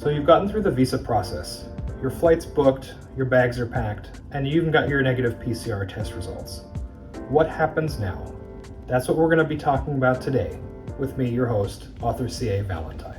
So you've gotten through the visa process, your flight's booked, your bags are packed, and you even got your negative PCR test results. What happens now? That's what we're going to be talking about today with me, your host, author C.A. Valentine.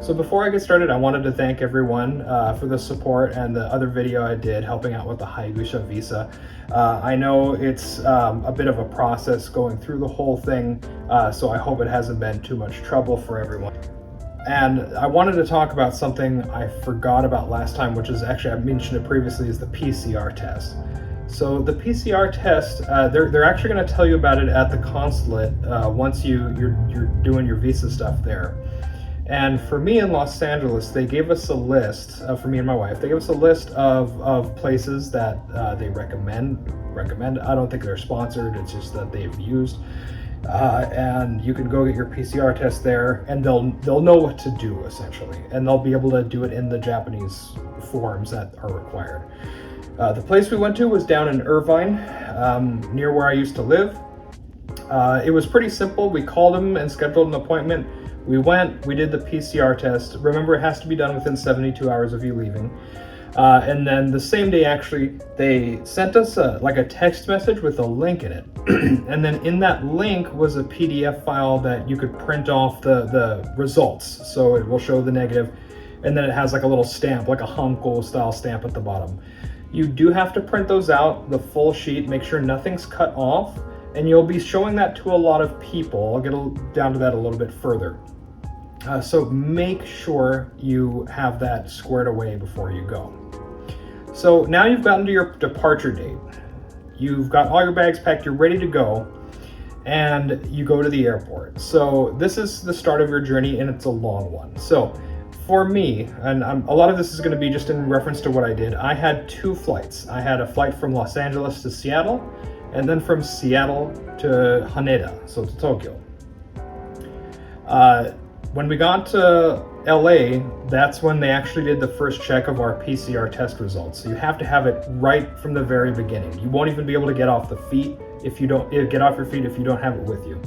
So before I get started, I wanted to thank everyone for the support and the other video I did helping out with the Hayabusa visa. I know it's a bit of a process going through the whole thing, so I hope it hasn't been too much trouble for everyone. And I wanted to talk about something I forgot about last time, which is actually, I mentioned it previously, is the PCR test. So the PCR test, they're actually going to tell you about it at the consulate once you're doing your visa stuff there. And for me in Los Angeles, they gave us a list, for me and my wife, they gave us a list of places that they recommend. I don't think they're sponsored, it's just that they've used. And you can go get your PCR test there, and they'll know what to do, essentially. And they'll be able to do it in the Japanese forms that are required. The place we went to was down in Irvine, near where I used to live. It was pretty simple. We called them and scheduled an appointment. We went, we did the PCR test. Remember, it has to be done within 72 hours of you leaving. And then the same day, actually, they sent us a text message with a link in it. And then in that link was a PDF file that you could print off the results. So it will show the negative. And then it has like a little stamp, like a Hanko style stamp at the bottom. You do have to print those out, the full sheet, make sure nothing's cut off. And you'll be showing that to a lot of people. I'll get down to that a little bit further. So make sure you have that squared away before you go. So now you've gotten to your departure date. You've got all your bags packed, you're ready to go, and you go to the airport. So this is the start of your journey, and it's a long one. So for me, and a lot of this is going to be just in reference to what I did, I had two flights. I had a flight from Los Angeles to Seattle, and then from Seattle to Haneda, so to Tokyo. When we got to LA, that's when they actually did the first check of our PCR test results. So you have to have it right from the very beginning. You won't even be able to get off the feet if you don't get off your feet if you don't have it with you.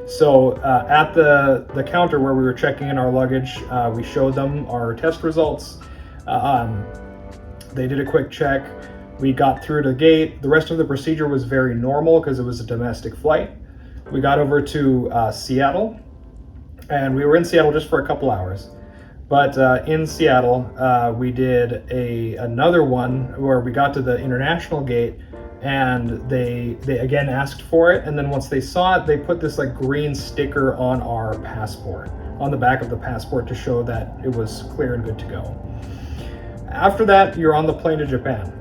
So at the counter where we were checking in our luggage, we showed them our test results. They did a quick check. We got through the gate. The rest of the procedure was very normal because it was a domestic flight. We got over to Seattle. And we were in Seattle just for a couple hours. But in Seattle, we did another one where we got to the international gate, and they again asked for it. And then once they saw it, they put this like green sticker on our passport, on the back of the passport, to show that it was clear and good to go. After that, you're on the plane to Japan.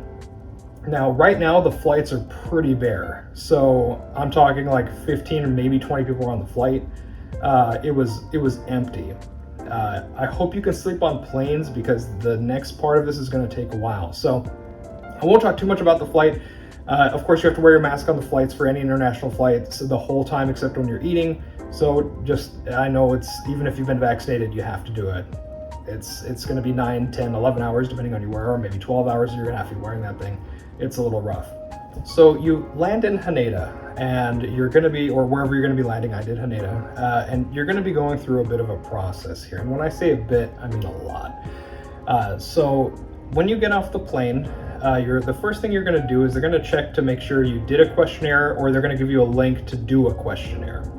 Now, right now, the flights are pretty bare. So I'm talking like 15 or maybe 20 people on the flight. It was empty. I hope you can sleep on planes because the next part of this is going to take a while. So I won't talk too much about the flight. Of course, you have to wear your mask on the flights for any international flights the whole time except when you're eating. So I know it's, even if you've been vaccinated, you have to do it. It's going to be 9, 10, 11 hours depending on where, or maybe 12 hours you're going to have to be wearing that thing. It's a little rough. So you land in Haneda, and you're going to be, or wherever you're going to be landing, I did Haneda, and you're going to be going through a bit of a process here. And when I say a bit, I mean a lot. So when you get off the plane, the first thing you're going to do is they're going to check to make sure you did a questionnaire, or they're going to give you a link to do a questionnaire.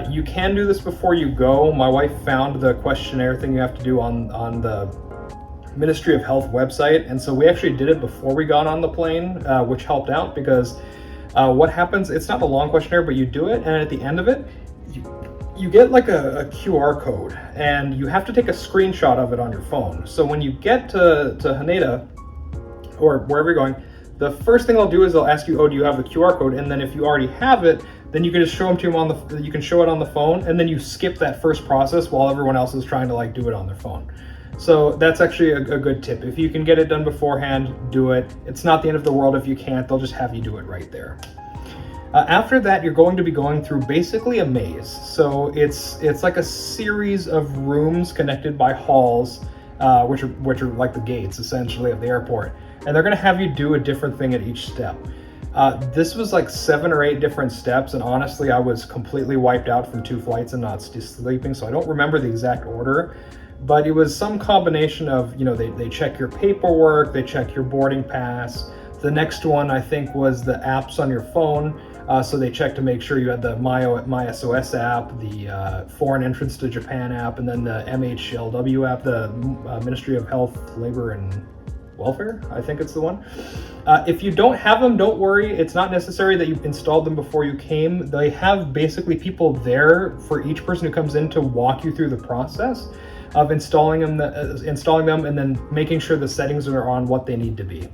You can do this before you go. My wife found the questionnaire thing you have to do on the Ministry of Health website, and so we actually did it before we got on the plane, which helped out because what happens, it's not a long questionnaire, but you do it, and at the end of it, you get like a QR code, and you have to take a screenshot of it on your phone. So when you get to Haneda, or wherever you're going, the first thing they'll do is they'll ask you, oh, do you have the QR code? And then if you already have it, then you can just show them to them you can show it on the phone, and then you skip that first process while everyone else is trying to like do it on their phone. So that's actually a good tip. If you can get it done beforehand, do it. It's not the end of the world if you can't. They'll just have you do it right there. After that, you're going to be going through basically a maze. So it's like a series of rooms connected by halls, which are like the gates essentially of the airport. and they're going to have you do a different thing at each step. This was like 7 or 8 different steps, and honestly, I was completely wiped out from 2 flights and not sleeping, so I don't remember the exact order, but it was some combination of, they check your paperwork, they check your boarding pass. The next one, I think, was the apps on your phone. So they checked to make sure you had the My SOS app, the Foreign Entrance to Japan app, and then the MHLW app, the Ministry of Health, Labor, and Welfare, I think it's the one. If you don't have them, don't worry. It's not necessary that you installed them before you came. They have basically people there for each person who comes in to walk you through the process of installing them, and then making sure the settings are on what they need to be.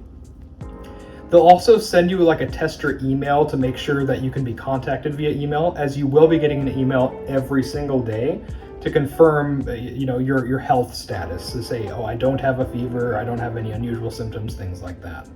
They'll also send you like a tester email to make sure that you can be contacted via email, as you will be getting an email every single day to confirm, your health status, to say, oh, I don't have a fever, I don't have any unusual symptoms, things like that.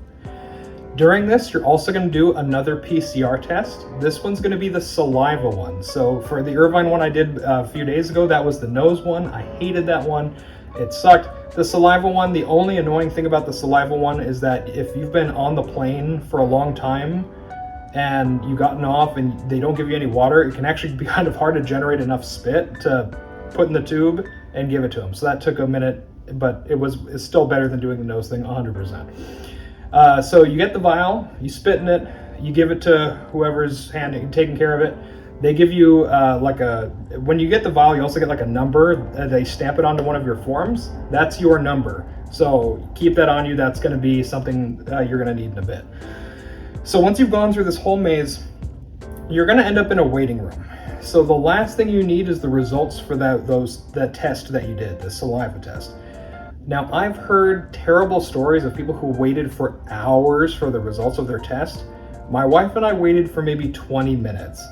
During this, you're also going to do another PCR test. This one's going to be the saliva one. So for the Irvine one I did a few days ago, that was the nose one. I hated that one. It sucked. The saliva one, the only annoying thing about the saliva one is that if you've been on the plane for a long time and you've gotten off and they don't give you any water, it can actually be kind of hard to generate enough spit to put in the tube and give it to them. So that took a minute, but it's still better than doing the nose thing 100%. So you get the vial, you spit in it, you give it to whoever's taking care of it. They give you when you get the vial, you also get like a number. They stamp it onto one of your forms. That's your number. So keep that on you. That's going to be something you're going to need in a bit. So once you've gone through this whole maze, you're going to end up in a waiting room. So the last thing you need is the results for that test that you did, the saliva test. Now, I've heard terrible stories of people who waited for hours for the results of their test. My wife and I waited for maybe 20 minutes.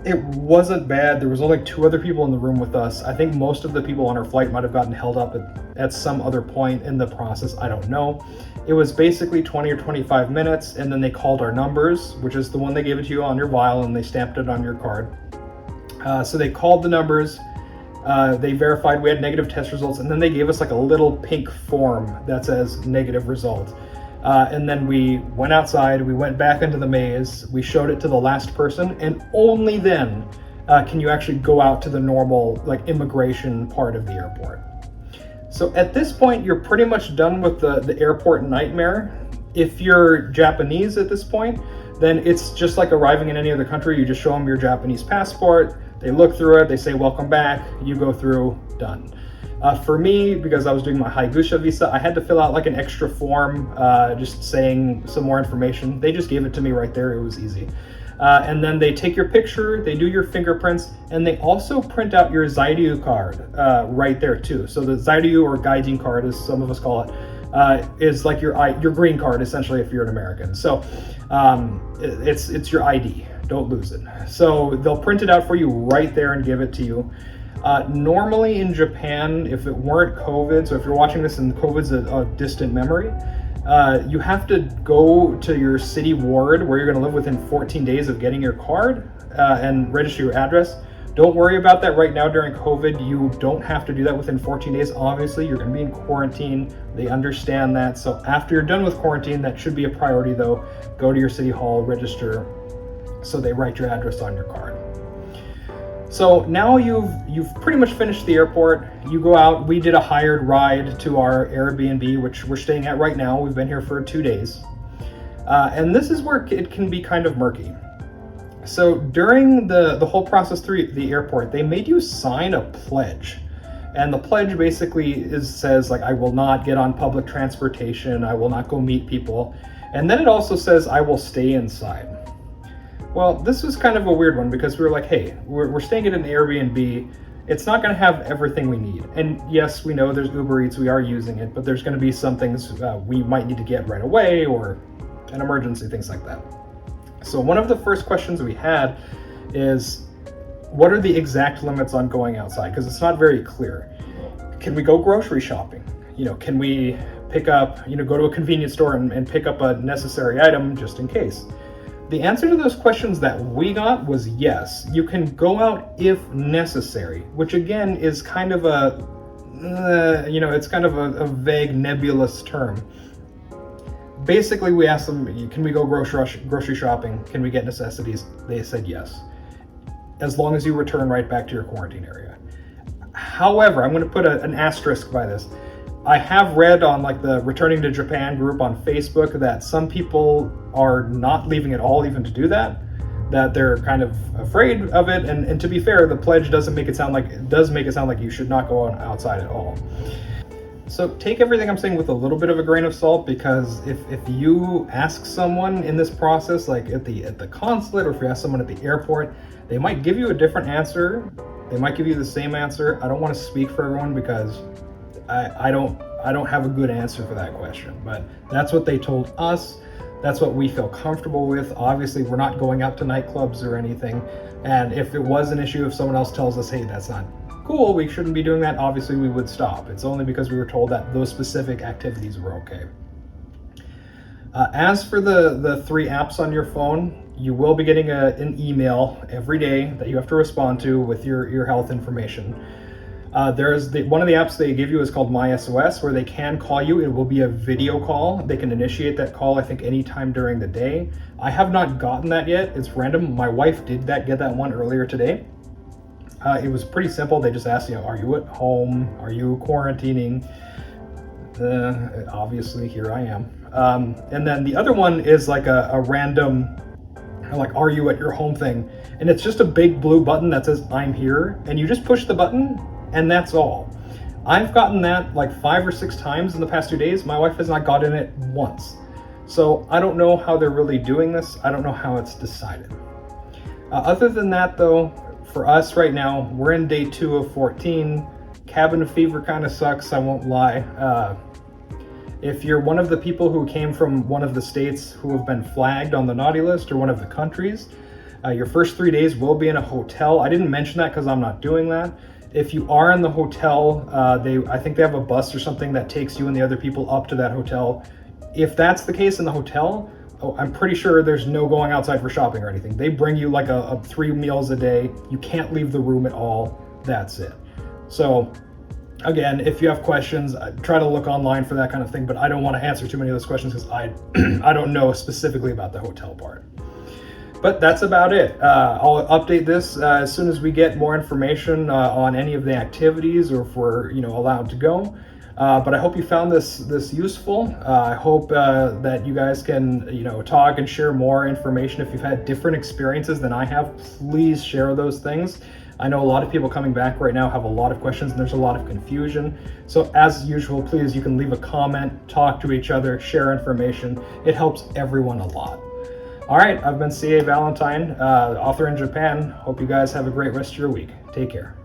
It wasn't bad. There was only 2 other people in the room with us. I think most of the people on our flight might have gotten held up at some other point in the process. I don't know. It was basically 20 or 25 minutes, and then they called our numbers, which is the one they gave it to you on your vial, and they stamped it on your card. So they called the numbers. They verified we had negative test results, and then they gave us like a little pink form that says negative result. And then we went outside, we went back into the maze, we showed it to the last person, and only then can you actually go out to the normal immigration part of the airport. So at this point, you're pretty much done with the airport nightmare. If you're Japanese at this point, then it's just like arriving in any other country. You just show them your Japanese passport, they look through it, they say welcome back, you go through, done. For me, because I was doing my Haigusha visa, I had to fill out like an extra form just saying some more information. They just gave it to me right there. It was easy. And then they take your picture, they do your fingerprints, and they also print out your Zairyu card right there too. So the Zairyu, or Gaijin card, as some of us call it, is like your green card essentially if you're an American. So it's your ID. Don't lose it. So they'll print it out for you right there and give it to you. Normally in Japan, if it weren't COVID, so if you're watching this and COVID's a distant memory, you have to go to your city ward where you're going to live within 14 days of getting your card and register your address. Don't worry about that right now during COVID. You don't have to do that within 14 days. Obviously, you're going to be in quarantine. They understand that. So after you're done with quarantine, that should be a priority though. Go to your city hall, register, so they write your address on your card. So now you've pretty much finished the airport. You go out. We did a hired ride to our Airbnb, which we're staying at right now. We've been here for 2 days. And this is where it can be kind of murky. So during the whole process through the airport, they made you sign a pledge. And the pledge basically says I will not get on public transportation. I will not go meet people. And then it also says I will stay inside. Well, this was kind of a weird one because we were like, hey, we're staying at an Airbnb. It's not going to have everything we need. And yes, we know there's Uber Eats, we are using it, but there's going to be some things we might need to get right away or an emergency, things like that. So one of the first questions we had is, what are the exact limits on going outside? Because it's not very clear. Can we go grocery shopping? Can we pick up, go to a convenience store and pick up a necessary item just in case? The answer to those questions that we got was yes. You can go out if necessary, which again is kind of it's kind of a vague, nebulous term. basically we asked them, can we go grocery shopping? Can we get necessities? They said yes, as long as you return right back to your quarantine area. However, I'm going to put an asterisk by this. I have read on like the Returning to Japan group on Facebook that some people are not leaving at all even to do that they're kind of afraid of it. And to be fair, the pledge does make it sound like you should not go outside at all. So take everything I'm saying with a little bit of a grain of salt, because if you ask someone in this process, like at the consulate, or if you ask someone at the airport, they might give you a different answer. They might give you the same answer. I don't want to speak for everyone because I don't have a good answer for that question, but that's what they told us. That's what we feel comfortable with. Obviously, we're not going out to nightclubs or anything. And if it was an issue, if someone else tells us, hey, that's not cool, we shouldn't be doing that, obviously we would stop. It's only because we were told that those specific activities were okay. As for the 3 apps on your phone, you will be getting an email every day that you have to respond to with your health information. There's one of the apps they give you is called My SOS, where they can call you. It will be a video call. They can initiate that call, I think, anytime during the day. I have not gotten that yet. It's random. My wife did get that one earlier today. It was pretty simple. They just asked, are you at home? Are you quarantining? Obviously, here I am. And then the other one is like a random, like, are you at your home thing? And it's just a big blue button that says, I'm here. And you just push the button, and that's all. I've gotten that like 5 or 6 times in the past 2 days. My wife has not gotten it once. So I don't know how they're really doing this. I don't know how it's decided. Other than that, though, for us right now, we're in day 2 of 14. Cabin fever kind of sucks, I won't lie. If you're one of the people who came from one of the states who have been flagged on the naughty list, or one of the countries, your first 3 days will be in a hotel. I didn't mention that because I'm not doing that. If you are in the hotel, I think they have a bus or something that takes you and the other people up to that hotel. If that's the case in the hotel, I'm pretty sure there's no going outside for shopping or anything. They bring you like a 3 meals a day. You can't leave the room at all. That's it. So again, if you have questions, try to look online for that kind of thing, but I don't want to answer too many of those questions because I don't know specifically about the hotel part. But that's about it. I'll update this as soon as we get more information on any of the activities, or if we're allowed to go. But I hope you found this useful. I hope that you guys can talk and share more information. If you've had different experiences than I have, please share those things. I know a lot of people coming back right now have a lot of questions, and there's a lot of confusion. So as usual, please, you can leave a comment, talk to each other, share information. It helps everyone a lot. All right, I've been C.A. Valentine, author in Japan. Hope you guys have a great rest of your week. Take care.